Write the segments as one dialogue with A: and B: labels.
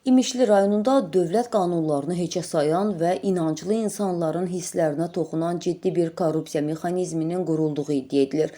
A: İmişli rayonunda dövlət qanunlarını heçə sayan və inanclı insanların hisslərinə toxunan ciddi bir korrupsiya mexanizminin qurulduğu iddia edilir.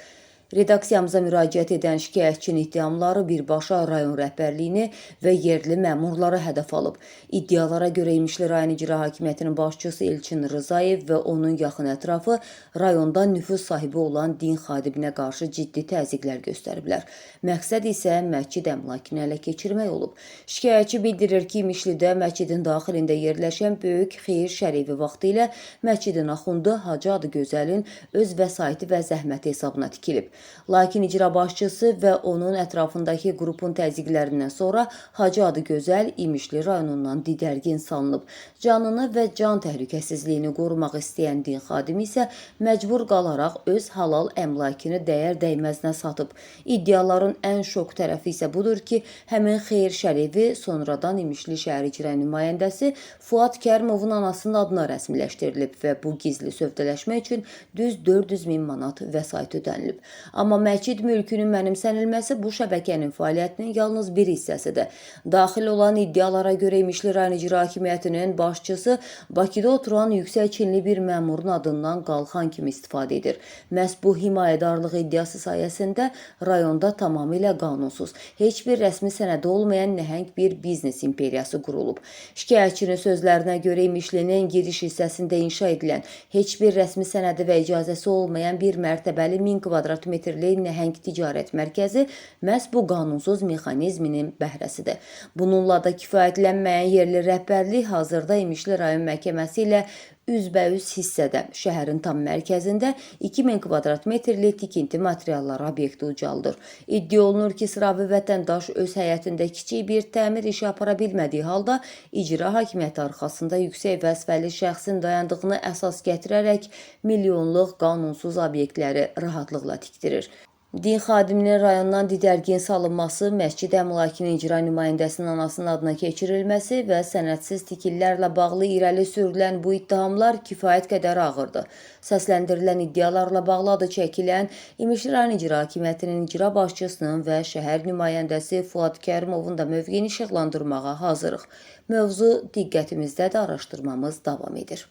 A: Redaksiyamıza müraciət edən şikayətçinin ittihamları birbaşa rayon rəhbərliyini və yerli məmurları hədəf alıb. İddialara görə İmişli rayon icra hakimiyyətinin başçısı Elçin Rızayev və onun yaxın ətrafı rayonda nüfuz sahibi olan din xadiminə qarşı ciddi təzyiqlər göstəriblər. Məqsəd isə məscid əmlakını ələ keçirmək olub. Şikayətçi bildirir ki, İmişlidə məscidin daxilində yerləşən böyük xeyir şərifi vaxtilə məscidin axundu Hacı Adıgözəlin öz vəsaiti və zəhməti hesabına tikilib. Lakin icra başçısı və onun ətrafındakı qrupun təzyiqlərindən sonra Hacı Adıgözəl İmişli rayonundan didərgin salınıb. Canını və can təhlükəsizliyini qorumaq istəyən din xadimi isə məcbur qalaraq öz halal əmlakını dəyər dəyməzinə satıb. İddiaların ən şok tərəfi isə budur ki, həmin xeyir şərifi sonradan İmişli şəhər icra nümayəndəsi Fuad Kərimovun anasının adına rəsmiləşdirilib və bu gizli sövdələşmə üçün düz 400 min manat vəsait ödənilib. Amma məscid mülkünün mənimsənilməsi bu şəbəkənin fəaliyyətinin yalnız bir hissəsidir. Daxil olan iddialara görə İmişli rayon icra hakimiyyətinin başçısı Bakıda oturan yüksək çinli bir məmurun adından qalxan kimi istifadə edir. Məhz bu himayədarlıq iddiası sayəsində rayonda tamamilə qanunsuz, heç bir rəsmi sənədi olmayan nəhəng bir biznes imperiyası qurulub. Şikayətçinin sözlərinə görə İmişlinin giriş hissəsində inşa edilən, heç bir rəsmi sənədi və icazəsi olmayan bir mərtəbəli 1000 kvadrat metrli nəhəng ticarət mərkəzi məhz bu qanunsuz mexanizminin bəhrəsidir. Bununla da kifayətlənməyən yerli rəhbərlik hazırda İmişli rayon məhkəməsi ilə üzbəüz hissədə, şəhərin tam mərkəzində 2000 kvadrat metrli tikinti materialları obyekti ucaldır. İddia olunur ki, sıravi vətəndaş öz həyətində kiçik bir təmir işi apara bilmədiyi halda icra hakimiyyəti arxasında yüksək vəzifəli şəxsin dayandığını əsas gətirərək milyonluq qanunsuz obyektləri rahatlıqla tikdirir. Din xadiminin rayondan didərgin salınması, məscid əmlakının icra nümayəndəsinin anasının adına keçirilməsi və sənədsiz tikililərlə bağlı irəli sürülən bu ittihamlar kifayət qədər ağırdır. Səsləndirilən iddialarla bağlı adı çəkilən İmişli rayon icra hakimiyyətinin icra başçısının və şəhər nümayəndəsi Fuad Kərimovun da mövqeyini işıqlandırmağa hazırıq. Mövzu diqqətimizdədir, araşdırmamız davam edir.